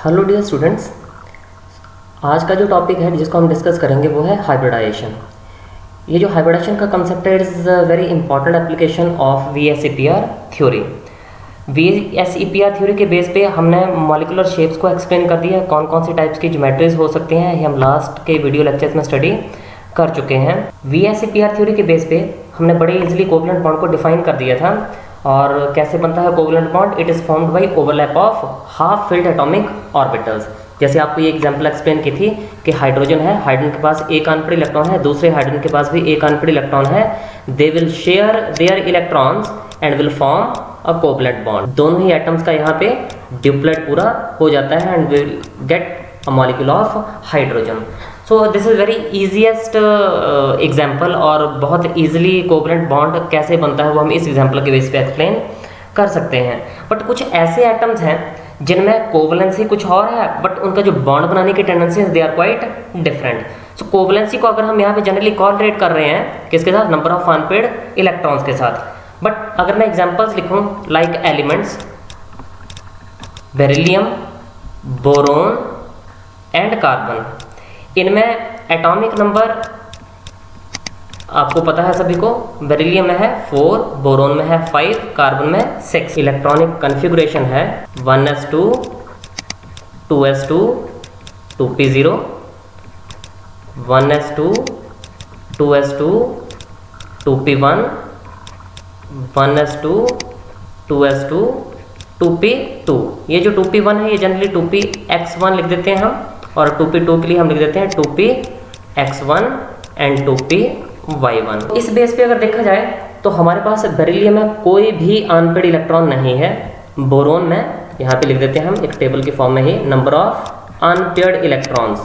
Hello dear students, आज का जो टॉपिक है जिसको हम डिस्कस करेंगे वो है हाइब्रिडाइजेशन। ये जो हाइब्रिडाइजेशन का कंसेप्ट है, it is a very important application of VSEPR theory. VSEPR theory के बेस पे हमने मॉलिक्यूलर शेप्स को एक्सप्लेन कर दिया है, कौन कौन सी टाइप्स की ज्योमेट्रीज हो सकती हैं, ये हम लास्ट के वीडियो लेक्चर्स में स्टडी कर चुके हैं। VSEPR थ्योरी के बेस पे हमने बड़े इजीली कोवलेंट बॉन्ड को डिफाइन कर दिया था। और कैसे बनता है covalent bond? It is formed by overlap of half filled atomic orbitals. जैसे आपको ये एग्जांपल एक्सप्लेन की थी कि हाइड्रोजन है, हाइड्रोजन के पास एक अनपेड इलेक्ट्रॉन है, दूसरे हाइड्रोजन के पास भी एक अनपेड इलेक्ट्रॉन है। They will share their electrons and will form a covalent bond. दोनों ही एटम्स का यहाँ पे ड्यूप्लेट पूरा हो जाता है and will get a molecule of hydrogen. So this is very easiest example, और बहुत ईजिली कोवलेंट बॉन्ड कैसे बनता है वो हम इस एग्जाम्पल के बेस पे एक्सप्लेन कर सकते हैं। बट कुछ ऐसे एटम्स हैं जिनमें कोवलेंसी कुछ और है, बट उनका जो बॉन्ड बनाने की tendency they are quite different. So covalency को अगर हम यहाँ पे जनरली कॉर्लेट कर रहे हैं किसके साथ? नंबर ऑफ अनपेड इलेक्ट्रॉन्स के साथ। बट अगर मैं एग्जांपल्स लिखूं like elements beryllium, boron and carbon, इनमें एटॉमिक नंबर आपको पता है सभी को। बेरिलियम में है 4, बोरोन में है 5, कार्बन में 6। इलेक्ट्रॉनिक कन्फिगुरेशन है 1s2, 2s2, 2p0, 1s2, 2s2, 2p1, 1s2, 2s2, 2p2। ये जो 2p1 है ये जनरली 2px1 लिख देते हैं हम, और 2p2 के लिए हम लिख देते हैं 2px1 एंड 2py1। इस बेस पे अगर देखा जाए तो हमारे पास बेरिलियम में कोई भी अनपेड इलेक्ट्रॉन नहीं है। बोरोन में यहाँ पे लिख देते हैं हम एक टेबल की फॉर्म में ही number of unpaired electrons.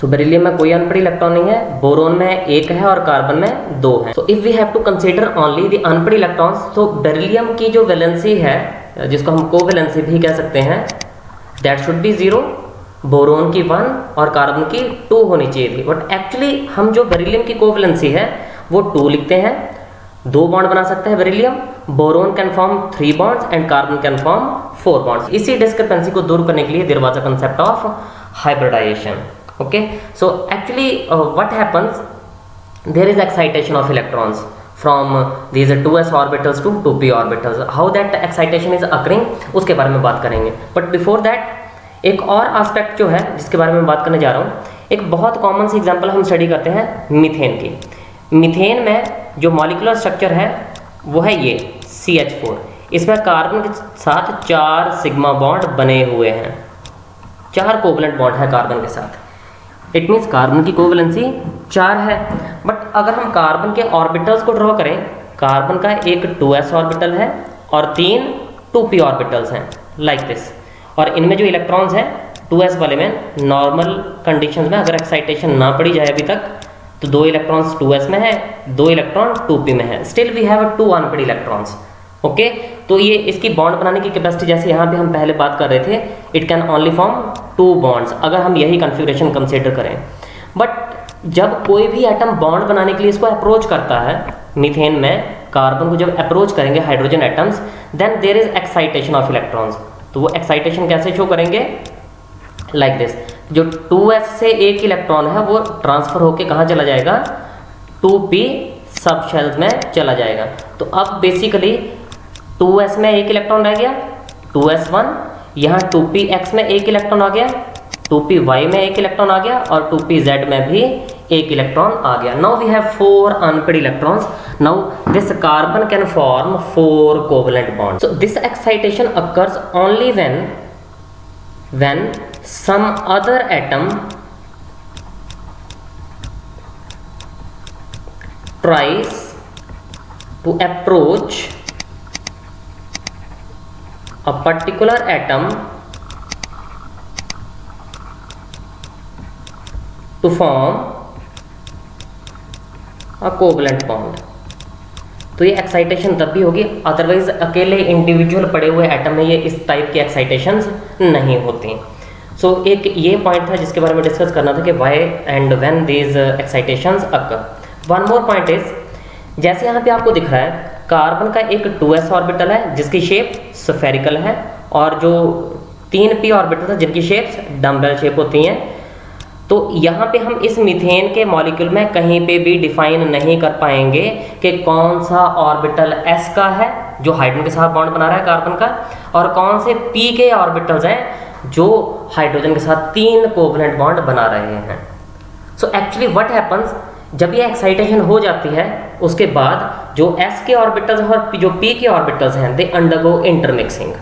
So beryllium में कोई अनपेड इलेक्ट्रॉन नहीं है, बोरोन में एक है और कार्बन में 2 है। So if we have to consider only the unpaired electrons, तो बेरिलियम की जो वैलेंसी है जिसको हम कोवैलेंसी भी कह सकते हैं, दैट शुड बी 0, बोरोन की 1 और कार्बन की 2 होनी चाहिए थी। बट एक्चुअली हम जो बेरिलियम की कोवैलेंसी है वो 2 लिखते हैं। 2 बॉन्ड बना सकता है beryllium, boron can form 3 bonds and carbon can form 4 bonds. इसी डिस्क्रिपेंसी को दूर करने के लिए there was a concept of hybridisation. Okay, so actually what happens, there is excitation of electrons from these 2s orbitals to 2p orbitals. How that excitation is occurring उसके बारे में बात करेंगे। बट बिफोर दैट एक और aspect जो है जिसके बारे में बात करने जा रहा हूँ, एक बहुत कॉमन सी एग्जांपल हम स्टडी करते हैं मीथेन की। मीथेन में जो मॉलिक्यूलर स्ट्रक्चर है वो है ये CH4। इसमें कार्बन के साथ 4 सिग्मा बॉन्ड बने हुए हैं, 4 कोवलेंट बॉन्ड है कार्बन के साथ। इट मीन्स कार्बन की कोवैलेंसी 4 है। बट अगर हम कार्बन के ऑर्बिटल्स को ड्रॉ करें, कार्बन का एक 2s ऑर्बिटल है और 3 2p ऑर्बिटल्स हैं लाइक दिस। और इनमें जो इलेक्ट्रॉन्स हैं 2s वाले में नॉर्मल कंडीशंस में अगर एक्साइटेशन ना पड़ी जाए अभी तक, तो 2 इलेक्ट्रॉन्स 2s में है, 2 इलेक्ट्रॉन 2p में है। Still we have 2 unpaired electrons. Okay, तो ये इसकी बॉन्ड बनाने की कैपेसिटी, जैसे यहाँ पे हम पहले बात कर रहे थे, it can only form 2 bonds अगर हम यही कन्फिग्रेशन कंसिडर करें। बट जब कोई भी एटम बॉन्ड बनाने के लिए इसको अप्रोच करता है, मीथेन में कार्बन को जब अप्रोच करेंगे hydrogen atoms, then there is excitation of electrons. तो वो एक्साइटेशन कैसे शो करेंगे? Like this. जो 2s से एक इलेक्ट्रॉन है वो ट्रांसफर होके कहाँ चला जाएगा? 2p सब शेल्स में चला जाएगा। तो अब बेसिकली 2s में एक इलेक्ट्रॉन रह गया 2s1, यहाँ 2px में एक इलेक्ट्रॉन आ गया, 2py में एक इलेक्ट्रॉन आ गया और 2pz में भी एक इलेक्ट्रॉन आ गया। Now we have 4 unpaired electrons. Now this carbon can form 4 covalent bonds. So this excitation occurs only when some other atom tries to approach a particular atom to form a covalent bond। तो ये excitation तब भी होगी, otherwise अकेले individual पड़े हुए atom में ये इस टाइप की एक्साइटेशंस नहीं होती। सो एक ये पॉइंट था जिसके बारे में डिस्कस करना था कि why and when these excitations occur. One more point is, जैसे यहाँ पे आपको दिख रहा है कार्बन का एक 2s ऑर्बिटल है जिसकी शेप स्फेरिकल है और जो 3 p ऑर्बिटल्स हैं जिनकी शेप्स डम्बेल शेप होती हैं। तो यहाँ पे हम इस मीथेन के मॉलिक्यूल में कहीं पे भी डिफाइन नहीं कर पाएंगे कि कौन सा ऑर्बिटल s का है जो हाइड्रोजन के साथ बॉन्ड बना रहा है कार्बन का, और कौन से p के ऑर्बिटल्स हैं जो हाइड्रोजन के साथ 3 कोवलेंट बॉन्ड बना रहे हैं। सो एक्चुअली व्हाट हैपन्स, जब ये एक्साइटेशन हो जाती है उसके बाद जो s के ऑर्बिटल्स और जो p के ऑर्बिटल्स हैं दे अंडरगो इंटरमिक्सिंग।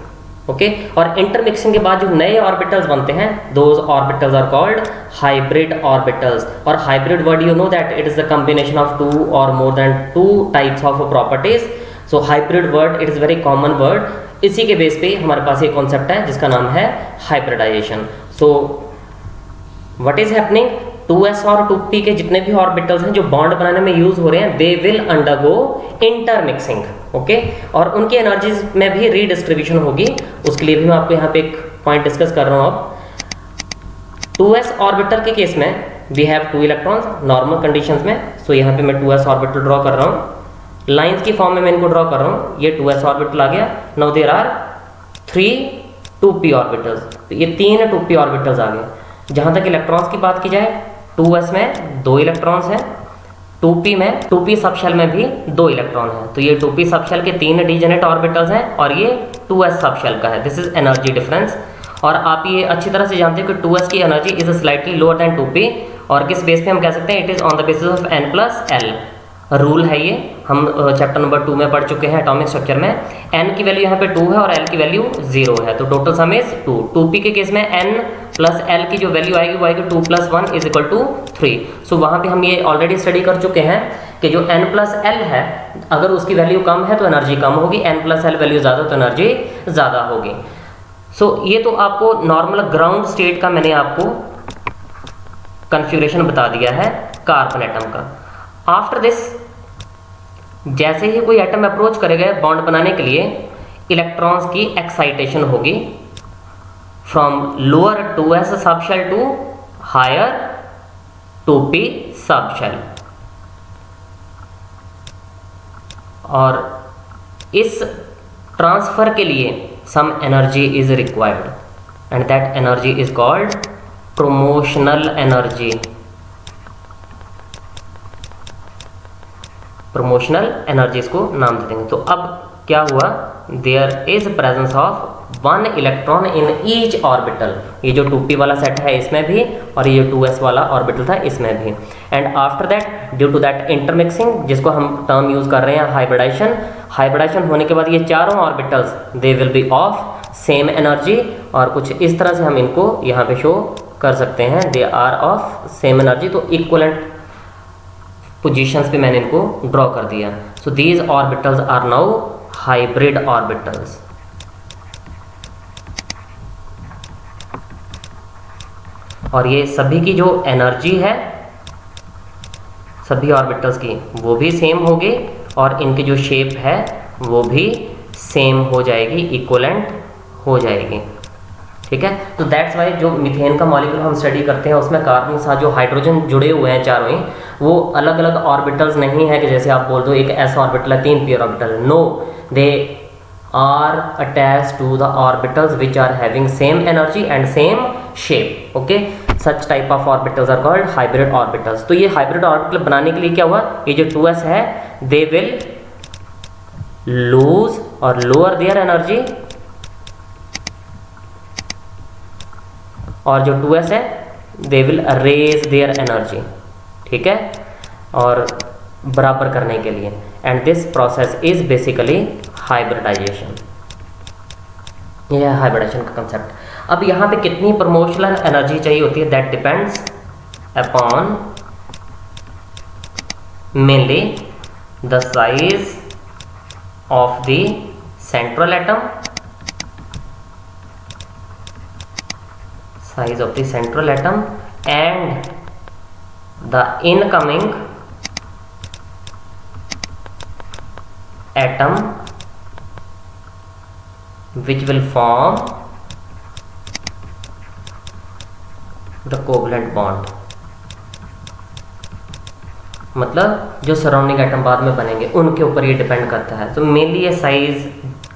ओके, और इंटरमिक्सिंग के बाद जो नए ऑर्बिटल्स बनते हैं those orbitals are called hybrid orbitals. और hybrid word you know that it is the combination of 2 or more than 2 types of properties. So hybrid word it is very common word. इसी के base पे हमारे पास एक concept है जिसका नाम है hybridisation. So what is happening, 2s और 2p के जितने भी ऑर्बिटल्स हैं जो बॉन्ड बनाने में यूज हो रहे हैं they will undergo intermixing. Okay, और उनकी एनर्जीज में भी रीडिस्ट्रीब्यूशन होगी। उसके लिए भी मैं आपको यहाँ पे एक पॉइंट डिस्कस कर रहा हूँ। अब 2s ऑर्बिटल के केस में we have 2 electrons normal conditions में। सो यहाँ पे मैं 2s ऑर्बिटल ड्रॉ कर रहा हूँ, लाइंस की फॉर्म में मैं इनको ड्रॉ कर रहा हूँ। ये 2s ऑर्बिटल आ गया। Now there are 3 2p orbitals, तो ये 3 2p ऑर्बिटल्स आ गए। जहाँ तक इलेक्ट्रॉन्स की बात की जाए 2s में 2 इलेक्ट्रॉन्स हैं, 2p में 2p सबशेल में भी 2 इलेक्ट्रॉन हैं। तो ये 2p सबशेल के 3 डीजेनेट ऑर्बिटल्स हैं और ये 2s सबशेल का है। This is energy difference. और आप ये अच्छी तरह से जानते हो कि 2s की energy is slightly lower than 2p, और किस बेस पे हम कह सकते हैं, it is on the basis of n+l rule है। ये हम चैप्टर नंबर 2 में पढ़ चुके हैं एटॉमिक स्ट्रक्चर में। n की वैल्यू यहाँ पे 2 है और l की वैल्यू 0 है, तो टोटल सम इज 2। 2p के केस में n+l की जो वैल्यू आएगी वो आएगी 2 + 1 = 3। सो वहाँ पे हम ये ऑलरेडी स्टडी कर चुके हैं कि जो n+l है अगर उसकी वैल्यू कम है तो एनर्जी कम होगी, n+l वैल्यू ज़्यादा तो एनर्जी ज़्यादा होगी। सो ये तो आपको नॉर्मल ग्राउंड स्टेट का मैंने आपको कन्फिगरेशन बता दिया है कार्बन एटम का। आफ्टर दिस जैसे ही कोई एटम अप्रोच करेगा बॉन्ड बनाने के लिए इलेक्ट्रॉन्स की एक्साइटेशन होगी from lower 2s subshell to higher 2p subshell. और इस ट्रांसफर के लिए some energy is required and that energy is called promotional energy. Promotional energies को नाम दे देंगे। तो अब क्या हुआ, there is presence of 1 electron in each orbital. ये जो 2p वाला सेट है इसमें भी और ये 2s वाला ऑर्बिटल था इसमें भी। And after that due to that intermixing जिसको हम टर्म यूज कर रहे हैं हाइब्रिडाइजेशन, हाइब्रिडाइजेशन होने के बाद ये चारों orbitals they will be of same energy. और कुछ इस तरह से हम इनको यहाँ पे शो कर सकते हैं, they are of same energy. तो इक्वलेंट पोजीशंस पे मैंने इनको ड्रॉ कर दिया। So these orbitals are now hybrid orbitals. और ये सभी की जो एनर्जी है सभी ऑर्बिटल्स की वो भी सेम होगी और इनकी जो शेप है वो भी सेम हो जाएगी, इक्वलेंट हो जाएगी। ठीक है, तो दैट्स वाई जो मीथेन का मॉलिक्यूल हम स्टडी करते हैं उसमें कार्बन के साथ जो हाइड्रोजन जुड़े हुए हैं चारों ही वो अलग अलग ऑर्बिटल्स नहीं है कि जैसे आप बोल दो एक s ऑर्बिटल है 3 p orbital. No, they are attached to the orbitals which are having same energy and same shape. Okay, such type of orbitals are called hybrid orbitals. तो ये हाइब्रिड ऑर्बिटल बनाने के लिए क्या हुआ, ये जो 2s है दे विल लूज और लोअर देयर एनर्जी, और जो 2s है they will raise their energy. ठीक है, और बराबर करने के लिए। And this process is basically hybridisation. यह है हाइब्रिडाइजेशन का कंसेप्ट। अब यहाँ पे कितनी प्रमोशनल एनर्जी चाहिए होती है, that depends upon mainly the size of the central atom, size of the central atom and the incoming atom which will form the covalent bond। मतलब जो सराउंडिंग एटम बाद में बनेंगे उनके ऊपर ये डिपेंड करता है। तो मेनली ये साइज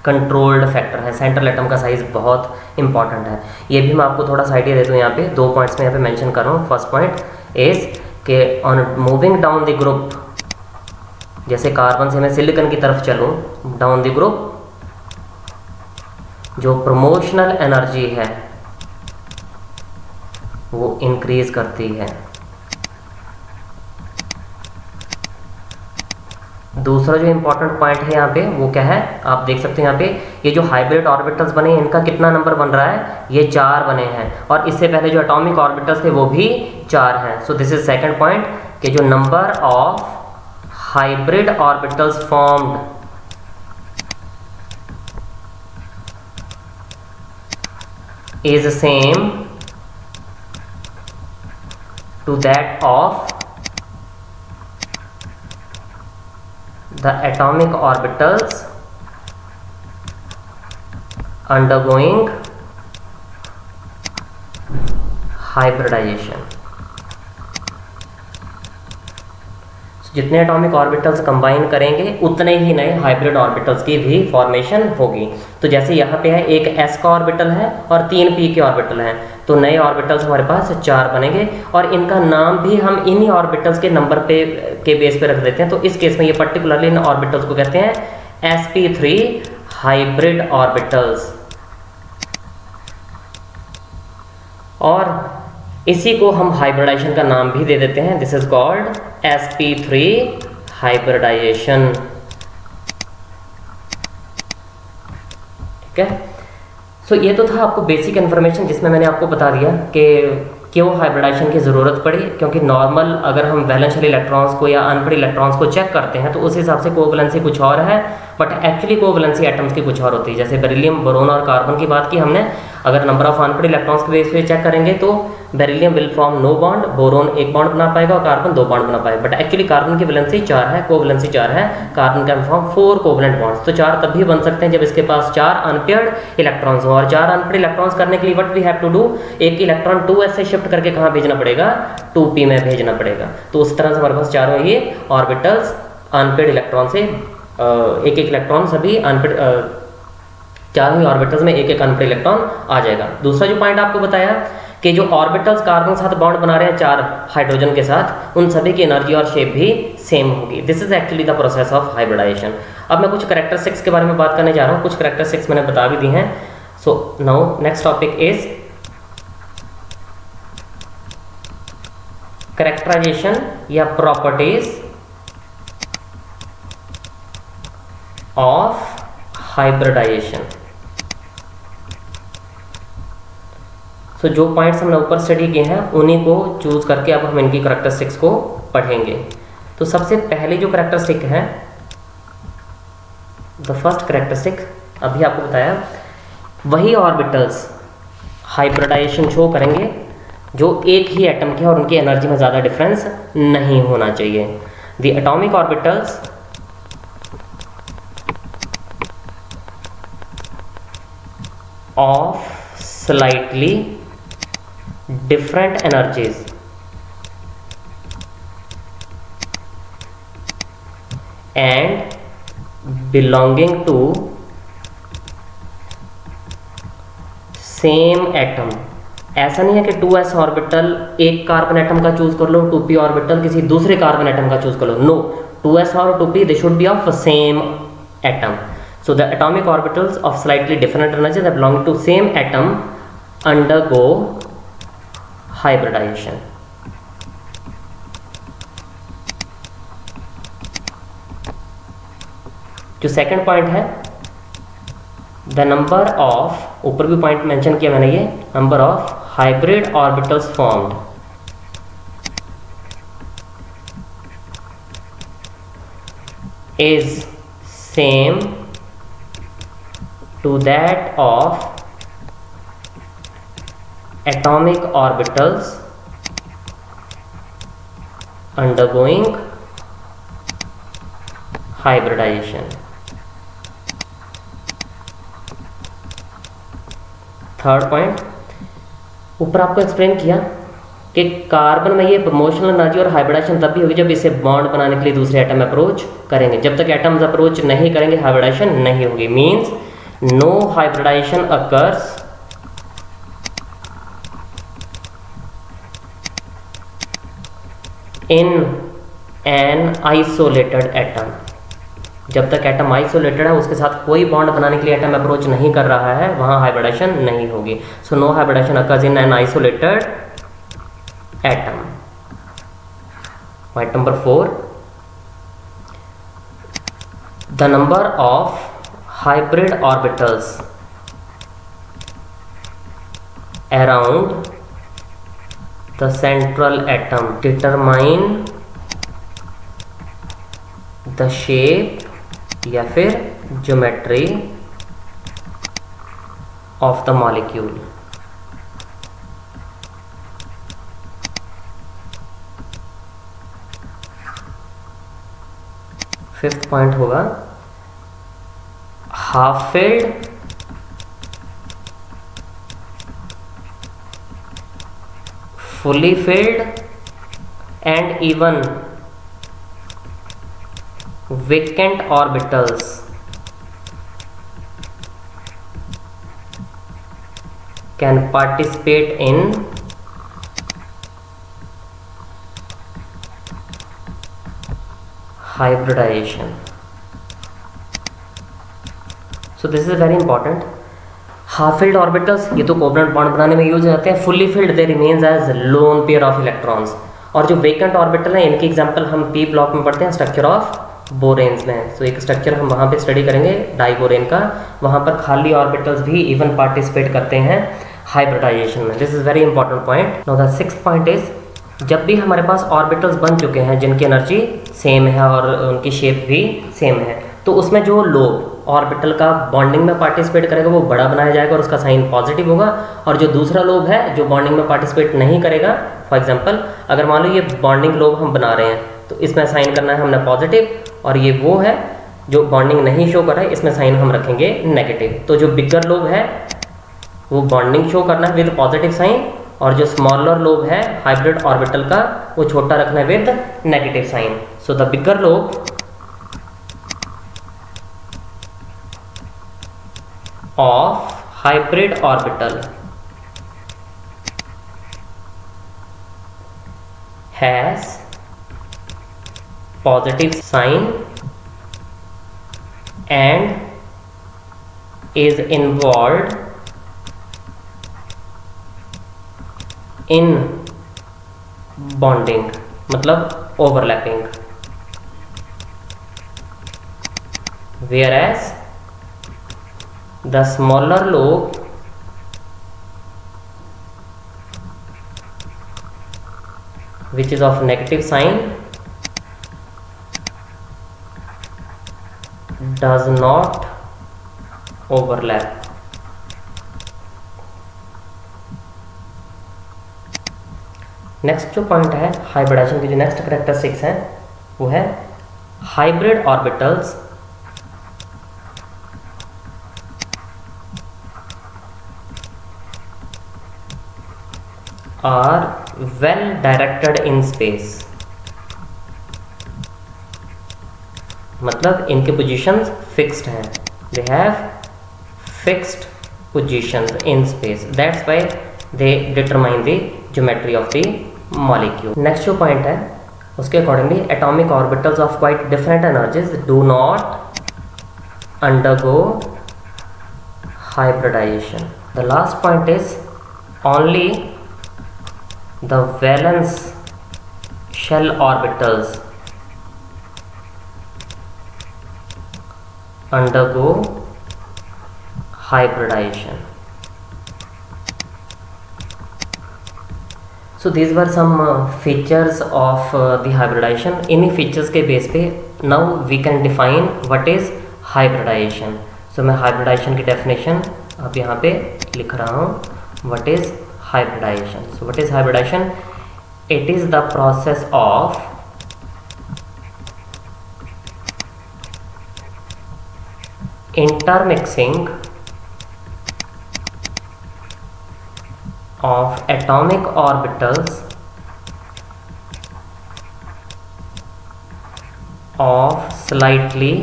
कंट्रोल्ड फैक्टर है। सेंट्रल एटम का साइज बहुत इंपॉर्टेंट है। ये भी मैं आपको थोड़ा सा आइडिया देता हूँ। यहाँ पे 2 पॉइंट्स में यहाँ पे मेंशन कर रहा हूँ। फर्स्ट पॉइंट इज के on moving down the group, जैसे कार्बन से मैं सिलिकॉन की तरफ चलूँ डाउन द ग्रुप, जो प्रमोशनल एनर्जी है वो इंक्रीज करती है। दूसरा जो इंपॉर्टेंट पॉइंट है यहाँ पे वो क्या है, आप देख सकते हैं यहाँ पे ये जो हाइब्रिड ऑर्बिटल्स बने हैं इनका कितना नंबर बन रहा है, ये 4 बने हैं, और इससे पहले जो एटॉमिक ऑर्बिटल्स थे वो भी 4 हैं। सो दिस इज सेकंड पॉइंट कि जो number of hybrid orbitals formed is same to that of the atomic orbitals undergoing hybridization। जितने एटॉमिक ऑर्बिटल्स कंबाइन करेंगे उतने ही नए हाइब्रिड ऑर्बिटल्स की भी फॉर्मेशन होगी। तो जैसे यहाँ पे है एक s का ऑर्बिटल है और 3 p के ऑर्बिटल हैं, तो नए ऑर्बिटल्स हमारे पास 4 बनेंगे, और इनका नाम भी हम इन्हीं ऑर्बिटल्स के नंबर पे के बेस पे रख देते हैं। तो इस केस में ये पर्टिकुलरली इन ऑर्बिटल्स को कहते हैं sp3 हाइब्रिड ऑर्बिटल्स, और इसी को हम हाइब्रिडाइजेशन का नाम भी दे देते हैं। This is called sp3 hybridisation. ठीक है, सो ये तो था आपको बेसिक इन्फॉर्मेशन जिसमें मैंने आपको बता दिया कि क्यों हाइब्रिडाइजेशन की ज़रूरत पड़ी। क्योंकि नॉर्मल अगर हम वैलेंशियल इलेक्ट्रॉन्स को या अनपेड इलेक्ट्रॉन्स को चेक करते हैं तो उस हिसाब से कोवैलेंसी कुछ और है, बट एक्चुअली कोवैलेंसी एटम्स की कुछ और होती है। जैसे बेरिलियम, बोरोन और कार्बन की बात की हमने, अगर नंबर ऑफ अनपेड इलेक्ट्रॉन्स के बेस पे चेक करेंगे तो beryllium will form no bond, boron 1 bond बना पाएगा और कार्बन 2 बॉन्ड बना पाएगा, बट एक्चुअली कार्बन की वैलेंसी 4 है, कोवैलेंसी 4 है, carbon can form 4 covalent bonds. तो 4 तब भी बन सकते हैं जब इसके पास 4 अनपेयर्ड इलेक्ट्रॉन्स हो, और 4 अनपेयर्ड इलेक्ट्रॉन्स करने के लिए what we have to do, एक इलेक्ट्रॉन 2s से शिफ्ट करके कहाँ भेजना पड़ेगा, 2p में भेजना पड़ेगा। तो उस तरह से हमारे पास चारों ये ऑर्बिटल्स अनपेयर्ड इलेक्ट्रॉन से एक इलेक्ट्रॉन सभी अनपेयर्ड चारों ही ऑर्बिटल्स में एक अनपेयर्ड इलेक्ट्रॉन आ जाएगा। दूसरा जो पॉइंट आपको बताया कि जो ऑर्बिटल्स कार्बन के साथ बॉन्ड बना रहे हैं 4 हाइड्रोजन के साथ, उन सभी की एनर्जी और शेप भी सेम होगी। This is actually the process of hybridisation. अब मैं कुछ कैरेक्टरिस्टिक्स के बारे में बात करने जा रहा हूँ, कुछ कैरेक्टरिस्टिक्स मैंने बता भी दी हैं। So now next topic is characterisation या प्रॉपर्टीज ऑफ हाइब्रिडाइजेशन। सो जो पॉइंट्स हमने ऊपर स्टडी किए हैं उन्हीं को चूज करके अब हम इनकी कैरेक्टरिस्टिक्स को पढ़ेंगे। तो सबसे पहले जो कैरेक्टरिस्टिक है, द फर्स्ट कैरेक्टरिस्टिक अभी आपको बताया, वही ऑर्बिटल्स हाइब्रिडाइजेशन शो करेंगे जो एक ही एटम के और उनकी एनर्जी में ज़्यादा डिफरेंस नहीं होना चाहिए। The atomic orbitals of slightly different energies and belonging to same atom। ऐसा नहीं है कि 2s ऑर्बिटल एक कार्बन एटम का चूज कर लो, 2p ऑर्बिटल किसी दूसरे कार्बन एटम का चूज कर लो। नो, 2s और 2p they should be of same atom। So the atomic orbitals of slightly different energy that belong to same atom undergo hybridization। जो second point है, the number of, ऊपर भी point mention किया मैंने, ये number of hybrid orbitals formed is same to that of atomic orbitals undergoing hybridization। Third point, ऊपर आपको explain किया कि कार्बन में ये प्रमोशनल एनर्जी और हाइब्रिडाइजेशन तब भी होगी जब इसे बॉन्ड बनाने के लिए दूसरे एटम अप्रोच करेंगे। जब तक एटम्स अप्रोच नहीं करेंगे हाइब्रिडाइजेशन नहीं होगी। Means no hybridization occurs in an isolated atom। जब तक एटम आइसोलेटेड है, उसके साथ कोई बॉन्ड बनाने के लिए एटम अप्रोच नहीं कर रहा है, वहां हाइब्रिडाइजेशन नहीं होगी। So no hybridisation occurs in an isolated atom. Point number 4, the number of hybrid orbitals around the central atom determine the shape या फिर geometry of the molecule. Fifth point होगा half filled fully filled and even vacant orbitals can participate in hybridization. So this is very important. Half filled orbitals ये तो covalent bond बनाने में use हो जाते हैं। Fully filled they remains as lone pair of electrons. और जो vacant orbital है इनकी एग्जांपल हम पी ब्लॉक में पढ़ते हैं, स्ट्रक्चर ऑफ बोरेन्स में। तो एक स्ट्रक्चर हम वहाँ पे स्टडी करेंगे डाइबोरेन का, वहाँ पर खाली ऑर्बिटल्स भी इवन पार्टिसिपेट करते हैं हाइब्रिडाइजेशन में। This is very important point. Now the sixth point is, जब भी हमारे पास ऑर्बिटल्स बन चुके हैं जिनकी एनर्जी सेम है और उनकी शेप भी सेम है, तो उसमें जो लोब ऑर्बिटल का बॉन्डिंग में पार्टिसिपेट करेगा वो बड़ा बनाया जाएगा और उसका साइन पॉजिटिव होगा। और जो दूसरा लोब है जो बॉन्डिंग में पार्टिसिपेट नहीं करेगा, फॉर एग्जांपल अगर मान लो ये बॉन्डिंग लोब हम बना रहे हैं तो इसमें साइन करना है हमने पॉजिटिव, और ये वो है जो बॉन्डिंग नहीं शो कर रहा है, इसमें साइन हम रखेंगे नेगेटिव। तो जो बिगर लोब है वो बॉन्डिंग शो करना है विद पॉजिटिव साइन, और जो स्मॉलर लोब है हाइब्रिड ऑर्बिटल का वो छोटा रखना है with negative sign. So the bigger lobe of hybrid orbital has positive sign and is involved in bonding, मतलब overlapping, whereas the smaller lobe which is of negative sign does not overlap. Next जो point है hybridisation की, जो next characteristics हैं वो है hybrid orbitals are well directed in space। मतलब इनके पोजीशंस फिक्स्ड हैं, they have fixed positions in space, that's why they determine the geometry of the molecule। Next जो पॉइंट है उसके accordingly atomic orbitals of quite different energies do not undergo hybridization। The last point is only the valence shell orbitals undergo hybridization। So these were some features of the hybridization। इन्हीं features के base पे now we can define what is hybridization। So मैं hybridization की definition अब यहाँ पे लिख रहा हूँ। what is hybridization? So what is hybridization? It is the process of intermixing of atomic orbitals of slightly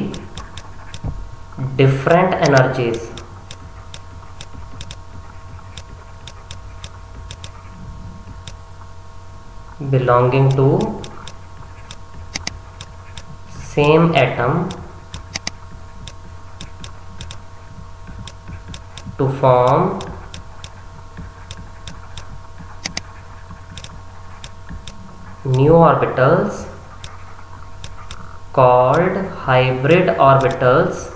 different energies belonging to same atom to form new orbitals called hybrid orbitals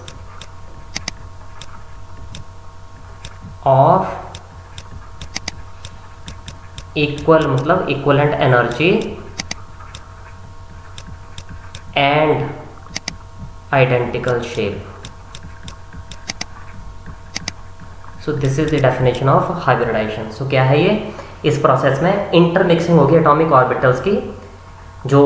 of equal मतलब equivalent energy and identical shape. So this is the definition of hybridisation. So क्या है ये, इस process में intermixing होगी atomic orbitals की जो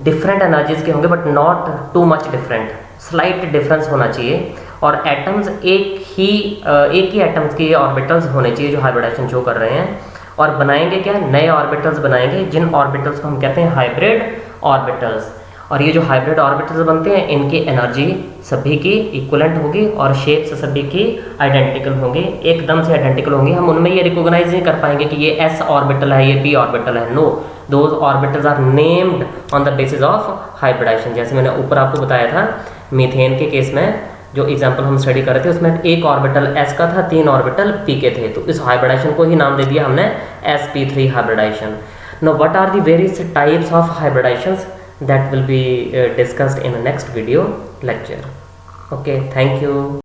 different energies के होंगे but not too much different, slight difference होना चाहिए, और एटम्स एक ही एटम्स के ऑर्बिटल्स होने चाहिए जो हाइब्रिडाइजेशन शो कर रहे हैं, और बनाएंगे क्या, नए ऑर्बिटल्स बनाएंगे जिन ऑर्बिटल्स को हम कहते हैं हाइब्रिड ऑर्बिटल्स। और ये जो हाइब्रिड ऑर्बिटल्स बनते हैं इनकी एनर्जी सभी की इक्वलेंट होगी और शेप्स सभी की आइडेंटिकल होंगी, एकदम से आइडेंटिकल होंगी। हम उनमें ये रिकॉग्नाइज नहीं कर पाएंगे कि ये s ऑर्बिटल है, ये p ऑर्बिटल है। No, those orbitals are named on the basis of hybridization. जैसे मैंने ऊपर आपको बताया था मीथेन के केस में जो एग्जाम्पल हम स्टडी कर रहे थे उसमें एक ऑर्बिटल s का था, 3 ऑर्बिटल p के थे, तो इस हाइब्रिडाइजेशन को ही नाम दे दिया हमने sp3 hybridisation. Now what are the various types of hybridisations that will be discussed in the next video lecture. Okay, thank you.